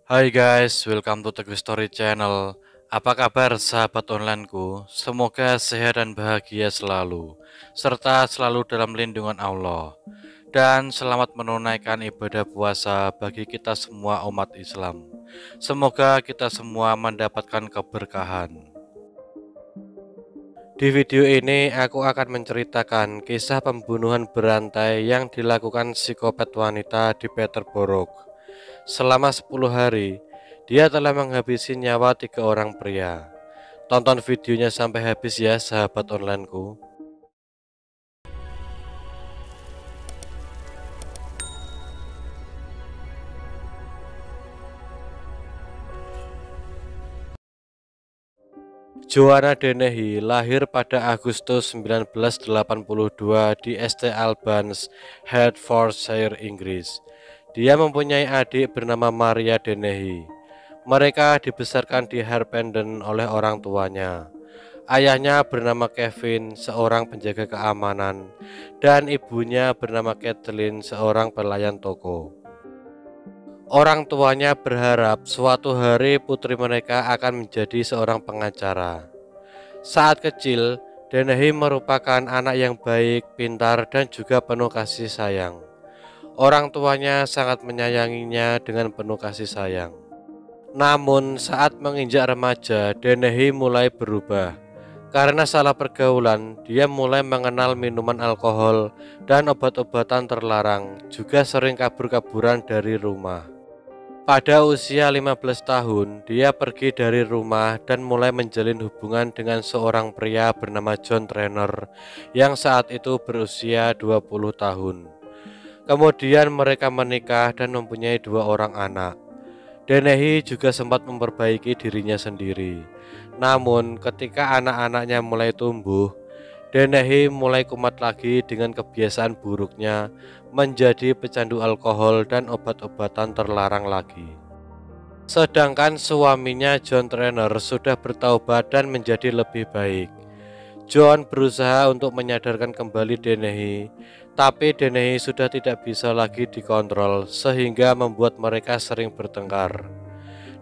Hai guys, welcome to Teguh Story Channel. Apa kabar sahabat onlineku? Semoga sehat dan bahagia selalu, serta selalu dalam lindungan Allah. Dan selamat menunaikan ibadah puasa bagi kita semua umat Islam. Semoga kita semua mendapatkan keberkahan. Di video ini aku akan menceritakan kisah pembunuhan berantai yang dilakukan psikopat wanita di Peterborough. Selama 10 hari, dia telah menghabisi nyawa 3 orang pria. Tonton videonya sampai habis ya sahabat onlineku. Joanna Dennehy lahir pada Agustus 1982 di St Albans, Hertfordshire, Inggris. Dia mempunyai adik bernama Maria Dennehy. Mereka dibesarkan di Harpenden oleh orang tuanya. Ayahnya bernama Kevin, seorang penjaga keamanan, dan ibunya bernama Kathleen, seorang pelayan toko. Orang tuanya berharap suatu hari putri mereka akan menjadi seorang pengacara. Saat kecil, Dennehy merupakan anak yang baik, pintar, dan juga penuh kasih sayang. Orang tuanya sangat menyayanginya dengan penuh kasih sayang. Namun saat menginjak remaja, Dennehy mulai berubah. Karena salah pergaulan, dia mulai mengenal minuman alkohol dan obat-obatan terlarang, juga sering kabur-kaburan dari rumah. Pada usia 15 tahun, dia pergi dari rumah dan mulai menjalin hubungan dengan seorang pria bernama John Trainer yang saat itu berusia 20 tahun. Kemudian mereka menikah dan mempunyai 2 orang anak. Dennehy juga sempat memperbaiki dirinya sendiri. Namun ketika anak-anaknya mulai tumbuh, Dennehy mulai kumat lagi dengan kebiasaan buruknya menjadi pecandu alkohol dan obat-obatan terlarang lagi. Sedangkan suaminya John Trainer sudah bertaubat dan menjadi lebih baik. John berusaha untuk menyadarkan kembali Dennehy, tapi Dennehy sudah tidak bisa lagi dikontrol sehingga membuat mereka sering bertengkar.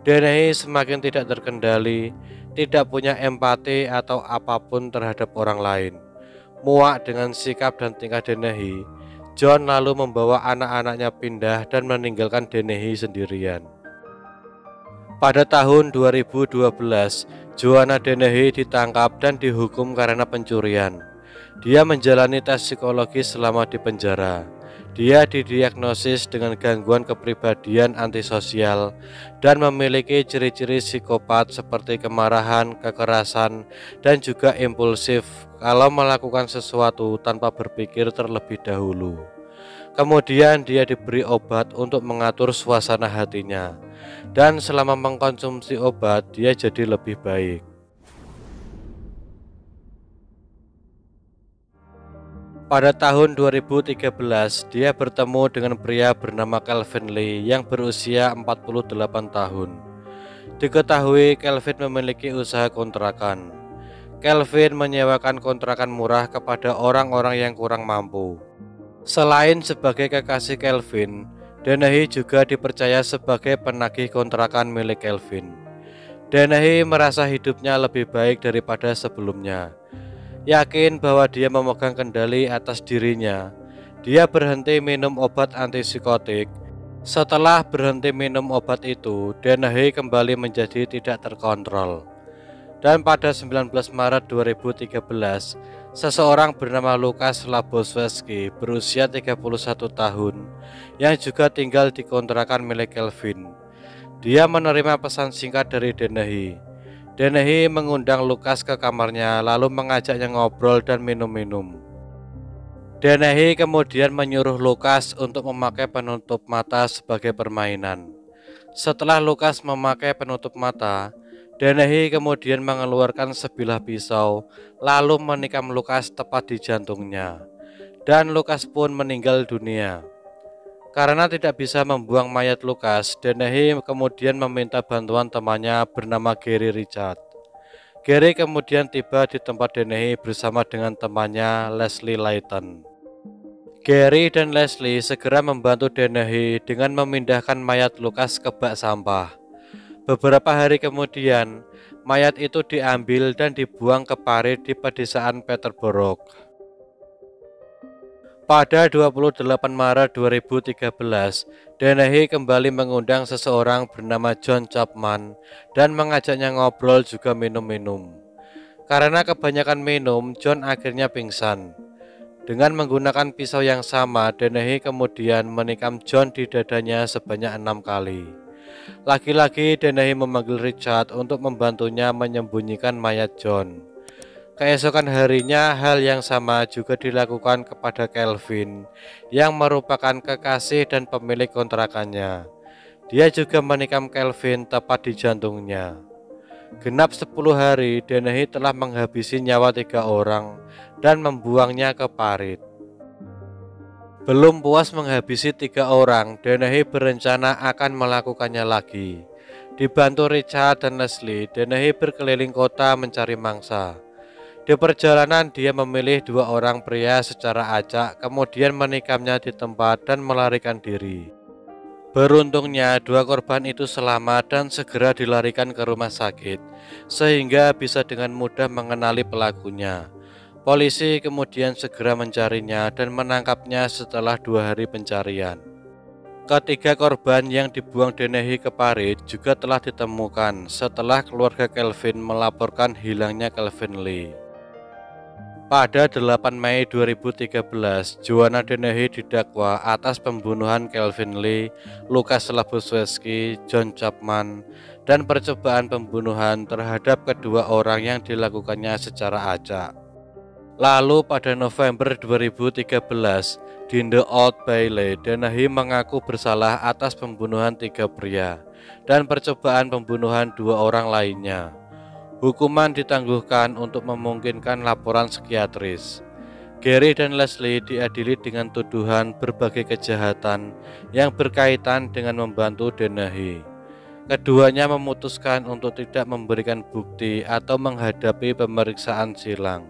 Dennehy semakin tidak terkendali, tidak punya empati atau apapun terhadap orang lain. Muak dengan sikap dan tingkah Dennehy, John lalu membawa anak-anaknya pindah dan meninggalkan Dennehy sendirian. Pada tahun 2012, Joanna Dennehy ditangkap dan dihukum karena pencurian. Dia menjalani tes psikologi selama di penjara. Dia didiagnosis dengan gangguan kepribadian antisosial dan memiliki ciri-ciri psikopat seperti kemarahan, kekerasan, dan juga impulsif kalau melakukan sesuatu tanpa berpikir terlebih dahulu. Kemudian dia diberi obat untuk mengatur suasana hatinya, dan selama mengkonsumsi obat dia jadi lebih baik. Pada tahun 2013, dia bertemu dengan pria bernama Calvin Lee yang berusia 48 tahun. Diketahui Calvin memiliki usaha kontrakan. Calvin menyewakan kontrakan murah kepada orang-orang yang kurang mampu. Selain sebagai kekasih Calvin, Dennehy juga dipercaya sebagai penagih kontrakan milik Calvin. Dennehy merasa hidupnya lebih baik daripada sebelumnya. Yakin bahwa dia memegang kendali atas dirinya, dia berhenti minum obat antipsikotik. Setelah berhenti minum obat itu, Dennehy kembali menjadi tidak terkontrol. Dan pada 19 Maret 2013, seseorang bernama Lukas Laboswski berusia 31 tahun yang juga tinggal di kontrakan milik Calvin. Dia menerima pesan singkat dari Dennehy. Dennehy mengundang Lukas ke kamarnya lalu mengajaknya ngobrol dan minum-minum. Dennehy kemudian menyuruh Lukas untuk memakai penutup mata sebagai permainan. Setelah Lukas memakai penutup mata, Dennehy kemudian mengeluarkan sebilah pisau lalu menikam Lukas tepat di jantungnya, dan Lukas pun meninggal dunia. Karena tidak bisa membuang mayat Lukas, Dennehy kemudian meminta bantuan temannya bernama Gary Richard. Gary kemudian tiba di tempat Dennehy bersama dengan temannya Leslie Layton. Gary dan Leslie segera membantu Dennehy dengan memindahkan mayat Lucas ke bak sampah. Beberapa hari kemudian, mayat itu diambil dan dibuang ke parit di pedesaan Peterborough. Pada 28 Maret 2013, Dennehy kembali mengundang seseorang bernama John Chapman dan mengajaknya ngobrol juga minum-minum. Karena kebanyakan minum, John akhirnya pingsan. Dengan menggunakan pisau yang sama, Dennehy kemudian menikam John di dadanya sebanyak 6 kali. Lagi-lagi Dennehy memanggil Richard untuk membantunya menyembunyikan mayat John. Keesokan harinya hal yang sama juga dilakukan kepada Kelvin yang merupakan kekasih dan pemilik kontrakannya. Dia juga menikam Kelvin tepat di jantungnya. Genap 10 hari, Dennehy telah menghabisi nyawa 3 orang dan membuangnya ke parit. Belum puas menghabisi 3 orang, Dennehy berencana akan melakukannya lagi. Dibantu Richard dan Leslie, Dennehy berkeliling kota mencari mangsa. Di perjalanan dia memilih 2 orang pria secara acak, kemudian menikamnya di tempat dan melarikan diri. Beruntungnya 2 korban itu selamat dan segera dilarikan ke rumah sakit, sehingga bisa dengan mudah mengenali pelakunya. Polisi kemudian segera mencarinya dan menangkapnya setelah 2 hari pencarian. Ketiga korban yang dibuang Dennehy ke parit juga telah ditemukan setelah keluarga Kelvin melaporkan hilangnya Kelvin Lee. Pada 8 Mei 2013, Joanna Dennehy didakwa atas pembunuhan Kelvin Lee, Lucas Labuschagne, John Chapman, dan percobaan pembunuhan terhadap kedua orang yang dilakukannya secara acak. Lalu pada November 2013, di The Old Bailey, Dennehy mengaku bersalah atas pembunuhan 3 pria dan percobaan pembunuhan 2 orang lainnya. Hukuman ditangguhkan untuk memungkinkan laporan psikiatris. Gary dan Leslie diadili dengan tuduhan berbagai kejahatan yang berkaitan dengan membantu Dennehy. Keduanya memutuskan untuk tidak memberikan bukti atau menghadapi pemeriksaan silang.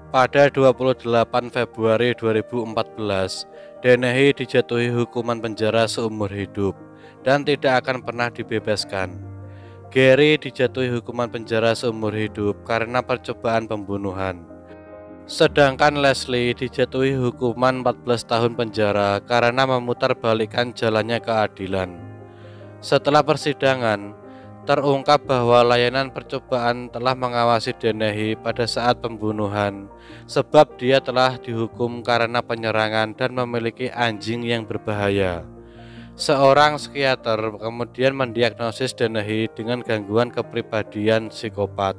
Pada 28 Februari 2014, Dennehy dijatuhi hukuman penjara seumur hidup dan tidak akan pernah dibebaskan. Gary dijatuhi hukuman penjara seumur hidup karena percobaan pembunuhan. Sedangkan Leslie dijatuhi hukuman 14 tahun penjara karena memutarbalikkan jalannya keadilan. Setelah persidangan, terungkap bahwa layanan percobaan telah mengawasi Dennehy pada saat pembunuhan, sebab dia telah dihukum karena penyerangan dan memiliki anjing yang berbahaya. Seorang psikiater kemudian mendiagnosis Dennehy dengan gangguan kepribadian psikopat,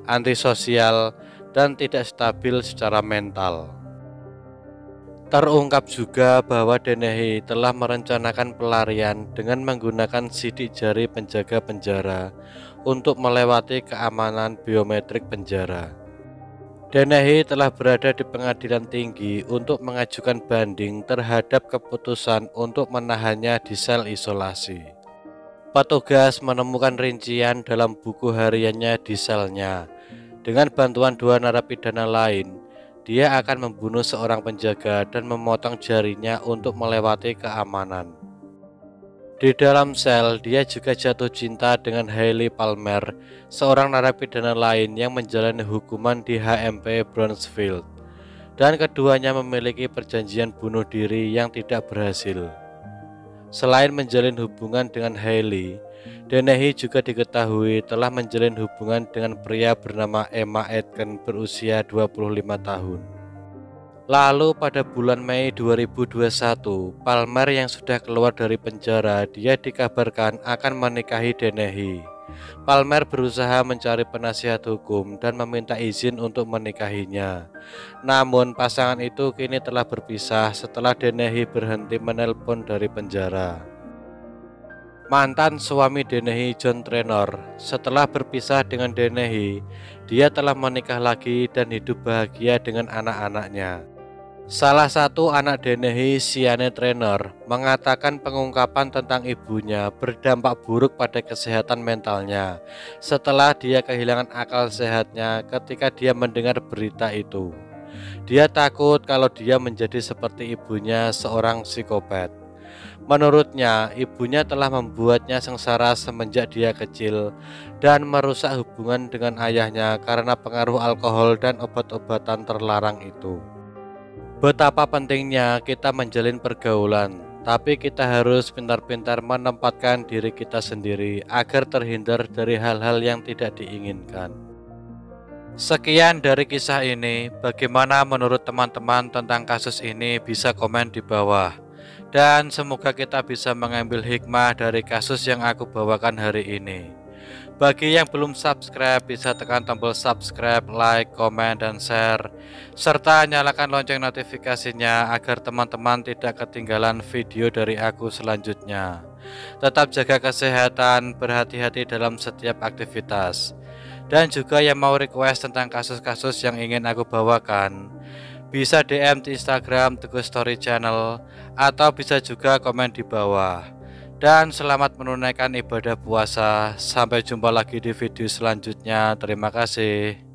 antisosial, dan tidak stabil secara mental. Terungkap juga bahwa Dennehy telah merencanakan pelarian dengan menggunakan sidik jari penjaga penjara untuk melewati keamanan biometrik penjara. Dennehy telah berada di pengadilan tinggi untuk mengajukan banding terhadap keputusan untuk menahannya di sel isolasi. Petugas menemukan rincian dalam buku hariannya di selnya. Dengan bantuan 2 narapidana lain, dia akan membunuh seorang penjaga dan memotong jarinya untuk melewati keamanan. Di dalam sel, dia juga jatuh cinta dengan Hayley Palmer, seorang narapidana lain yang menjalani hukuman di HMP Brownsfield, dan keduanya memiliki perjanjian bunuh diri yang tidak berhasil. Selain menjalin hubungan dengan Hayley, Dennehy juga diketahui telah menjalin hubungan dengan pria bernama Emma Aitken berusia 25 tahun. Lalu pada bulan Mei 2021, Palmer yang sudah keluar dari penjara, dia dikabarkan akan menikahi Dennehy. Palmer berusaha mencari penasihat hukum dan meminta izin untuk menikahinya. Namun pasangan itu kini telah berpisah setelah Dennehy berhenti menelpon dari penjara. Mantan suami Dennehy, John Trainor, setelah berpisah dengan Dennehy, dia telah menikah lagi dan hidup bahagia dengan anak-anaknya. Salah satu anak Dennehy, Siane Trainor, mengatakan pengungkapan tentang ibunya berdampak buruk pada kesehatan mentalnya setelah dia kehilangan akal sehatnya ketika dia mendengar berita itu. Dia takut kalau dia menjadi seperti ibunya, seorang psikopat. Menurutnya, ibunya telah membuatnya sengsara semenjak dia kecil dan merusak hubungan dengan ayahnya karena pengaruh alkohol dan obat-obatan terlarang itu. Betapa pentingnya kita menjalin pergaulan, tapi kita harus pintar-pintar menempatkan diri kita sendiri agar terhindar dari hal-hal yang tidak diinginkan. Sekian dari kisah ini. Bagaimana menurut teman-teman tentang kasus ini? Bisa komen di bawah. Dan semoga kita bisa mengambil hikmah dari kasus yang aku bawakan hari ini. Bagi yang belum subscribe, bisa tekan tombol subscribe, like, komen, dan share, serta nyalakan lonceng notifikasinya agar teman-teman tidak ketinggalan video dari aku selanjutnya. Tetap jaga kesehatan, berhati-hati dalam setiap aktivitas. Dan juga yang mau request tentang kasus-kasus yang ingin aku bawakan, bisa DM di Instagram Teguh Story Channel, atau bisa juga komen di bawah. Dan selamat menunaikan ibadah puasa. Sampai jumpa lagi di video selanjutnya. Terima kasih.